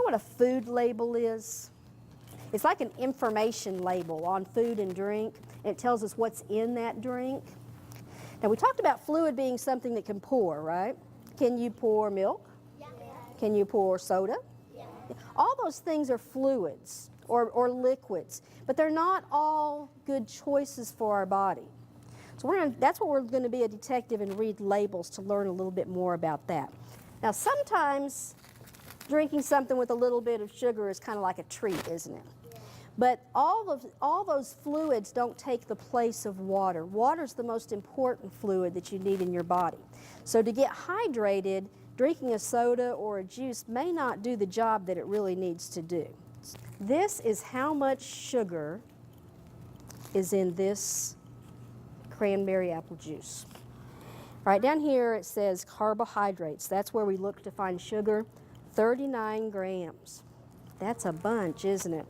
what a food label is? It's like an information label on food and drink, and it tells us what's in that drink. Now, we talked about fluid being something that can pour, right? Can you pour milk? Yeah. Can you pour soda? Yeah. All those things are fluids or liquids, but they're not all good choices for our body. So that's what we're going to be a detective and read labels to learn a little bit more about that. Now, sometimes drinking something with a little bit of sugar is kind of like a treat, isn't it? Yeah. But all those fluids don't take the place of water. Water is the most important fluid that you need in your body. So to get hydrated, drinking a soda or a juice may not do the job that it really needs to do. This is how much sugar is in this cranberry apple juice. Right down here it says carbohydrates. That's where we look to find sugar. 39 grams. That's a bunch, isn't it?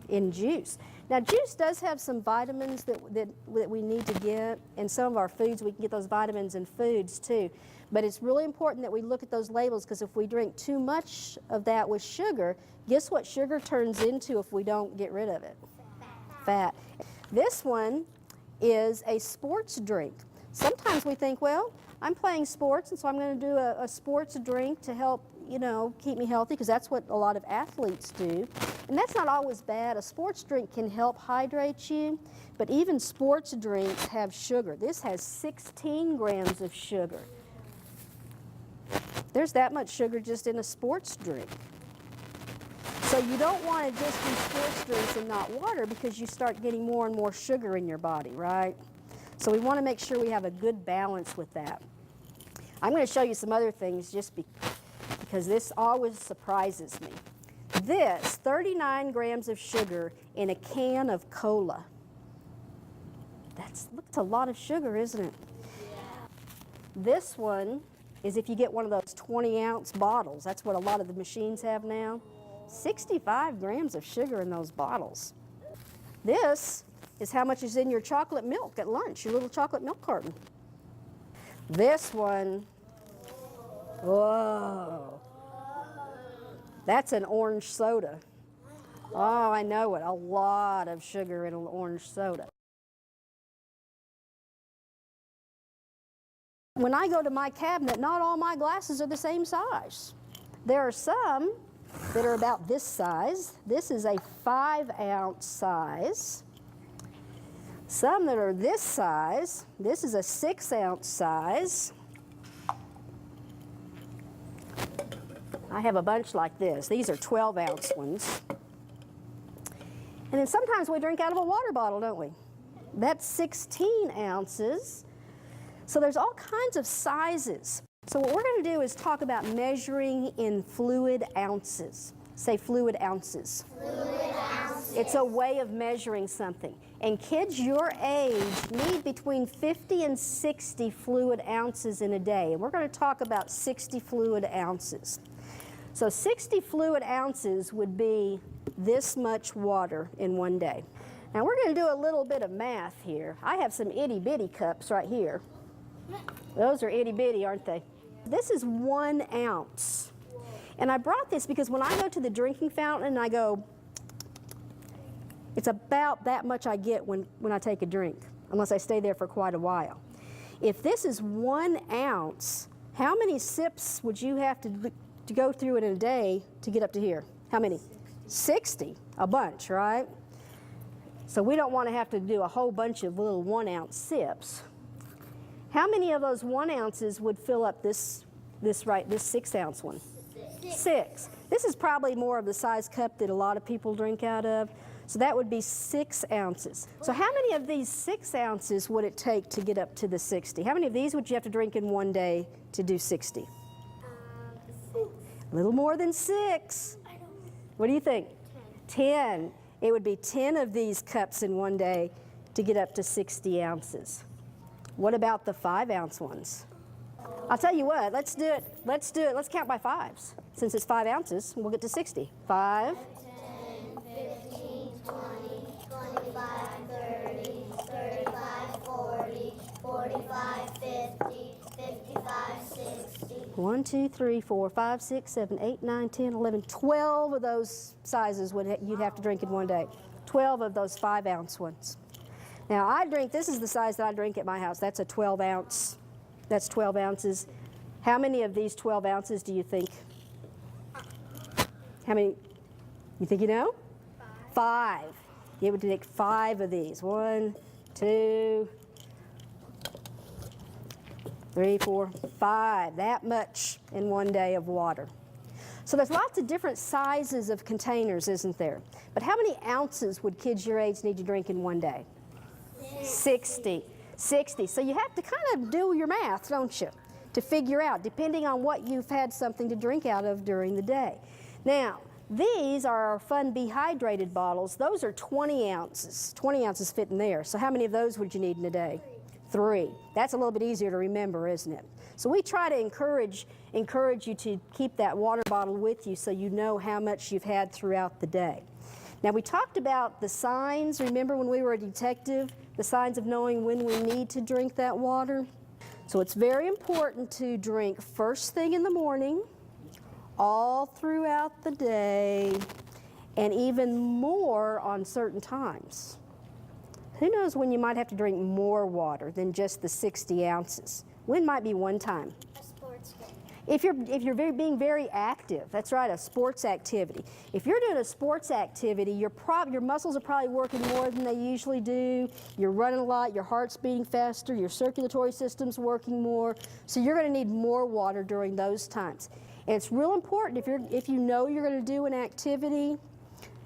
In juice. Now, juice does have some vitamins that we need to get. In some of our foods, we can get those vitamins in foods too. But it's really important that we look at those labels, because if we drink too much of that with sugar, guess what sugar turns into if we don't get rid of it? Fat. This one is a sports drink. Sometimes we think, well, I'm playing sports, and so I'm going to do a sports drink to help, keep me healthy, because that's what a lot of athletes do. And that's not always bad. A sports drink can help hydrate you, but even sports drinks have sugar. This has 16 grams of sugar. There's that much sugar just in a sports drink. So you don't want to just do sports drinks and not water, because you start getting more and more sugar in your body, right? So we want to make sure we have a good balance with that. I'm going to show you some other things just because this always surprises me. This, 39 grams of sugar in a can of cola. That's a lot of sugar, isn't it? Yeah. This one is if you get one of those 20-ounce bottles. That's what a lot of the machines have now. 65 grams of sugar in those bottles. This is how much is in your chocolate milk at lunch, your little chocolate milk carton. This one, whoa, that's an orange soda. Oh, I know it, a lot of sugar in an orange soda. When I go to my cabinet, not all my glasses are the same size. There are some that are about this size. This is a 5-ounce size. Some that are this size. This is a 6-ounce size. I have a bunch like this. These are 12-ounce ones. And then sometimes we drink out of a water bottle, don't we? That's 16 ounces. So there's all kinds of sizes. So what we're going to do is talk about measuring in fluid ounces. Say fluid ounces. Fluid ounces. It's a way of measuring something. And kids your age need between 50 and 60 fluid ounces in a day. And we're going to talk about 60 fluid ounces. So 60 fluid ounces would be this much water in one day. Now we're going to do a little bit of math here. I have some itty-bitty cups right here. Those are itty-bitty, aren't they? This is 1 ounce. And I brought this because when I go to the drinking fountain and I go, it's about that much I get when I take a drink, unless I stay there for quite a while. If this is 1 ounce, how many sips would you have to go through in a day to get up to here? How many? 60. A bunch, right? So we don't want to have to do a whole bunch of little 1-ounce sips. How many of those 1 ounces would fill up this 6-ounce one? 6. This is probably more of the size cup that a lot of people drink out of. So that would be 6 ounces. So how many of these 6 ounces would it take to get up to the 60? How many of these would you have to drink in one day to do 60? 6. A little more than 6. What do you think? 10. It would be 10 of these cups in one day to get up to 60 ounces. What about the 5-ounce ones? I'll tell you what, let's do it. Let's count by 5s. Since it's 5 ounces, we'll get to 60. 5. 10, 15, 20, 25, 30, 35, 40, 45, 50, 55, 60. 1, 2, 3, 4, 5, 6, 7, 8, 9, 10, 11, 12 of those sizes you'd have to drink in one day. 12 of those 5-ounce ones. Now this is the size that I drink at my house. That's a 12 ounce. That's 12 ounces. How many of these 12 ounces do you think? How many? You think you know? 5. You would take 5 of these. 1, 2, 3, 4, 5. That much in one day of water. So there's lots of different sizes of containers, isn't there? But how many ounces would kids your age need to drink in one day? 60. 60. So you have to kind of do your math, don't you, to figure out, depending on what you've had something to drink out of during the day. Now, these are our Fun Be-Hydrated bottles. Those are 20 ounces. 20 ounces fit in there. So how many of those would you need in a day? 3. That's a little bit easier to remember, isn't it? So we try to encourage you to keep that water bottle with you so you know how much you've had throughout the day. Now we talked about the signs. Remember when we were a detective? The signs of knowing when we need to drink that water. So it's very important to drink first thing in the morning, all throughout the day, and even more on certain times. Who knows when you might have to drink more water than just the 60 ounces? When might be one time? A sports game. If you're being very active, that's right, a sports activity. If you're doing a sports activity, your muscles are probably working more than they usually do. You're running a lot, your heart's beating faster, your circulatory system's working more, so you're going to need more water during those times. And it's real important if you know you're going to do an activity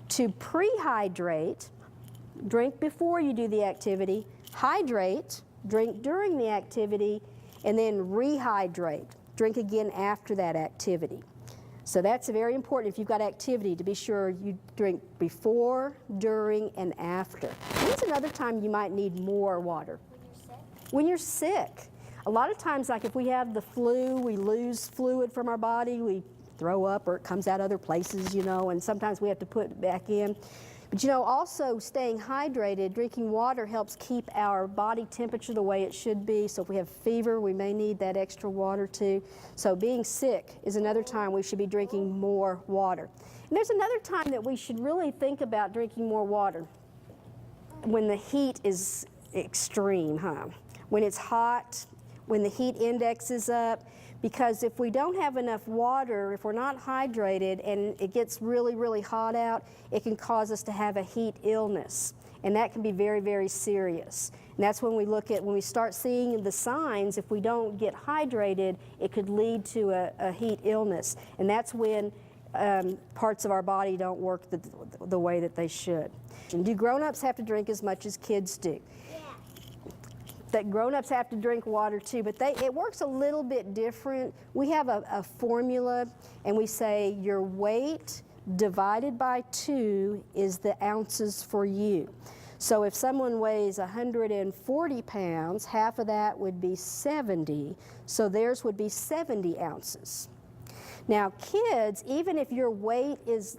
to pre-hydrate, drink before you do the activity, hydrate, drink during the activity, and then rehydrate. Drink again after that activity. So that's very important if you've got activity to be sure you drink before, during, and after. When's another time you might need more water? When you're sick. When you're sick. A lot of times, like if we have the flu, we lose fluid from our body, we throw up or it comes out other places, you know, and sometimes we have to put it back in. But you know, also staying hydrated, drinking water helps keep our body temperature the way it should be. So if we have fever, we may need that extra water too. So being sick is another time we should be drinking more water. And there's another time that we should really think about drinking more water. When the heat is extreme, when it's hot, when the heat index is up. Because if we don't have enough water, if we're not hydrated and it gets really, really hot out, it can cause us to have a heat illness. And that can be very, very serious. And that's when we start seeing the signs, if we don't get hydrated, it could lead to a heat illness. And that's when parts of our body don't work the way that they should. And do grown-ups have to drink as much as kids do? That grown-ups have to drink water too, but it works a little bit different. We have a formula, and we say your weight divided by 2 is the ounces for you. So if someone weighs 140 pounds, half of that would be 70, so theirs would be 70 ounces. Now kids, even if your weight is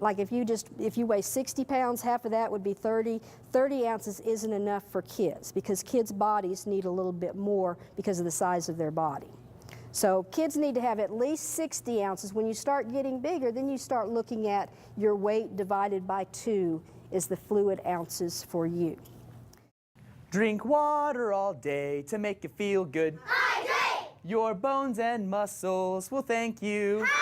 like if you weigh 60 pounds, half of that would be 30. 30 ounces isn't enough for kids because kids' bodies need a little bit more because of the size of their body. So kids need to have at least 60 ounces. When you start getting bigger, then you start looking at your weight divided by 2 is the fluid ounces for you. Drink water all day to make you feel good. Hydrate! Your bones and muscles will thank you. Hydrate!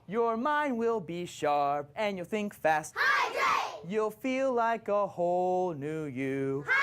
Your mind will be sharp and you'll think fast. Hydrate! You'll feel like a whole new you. Hydrate!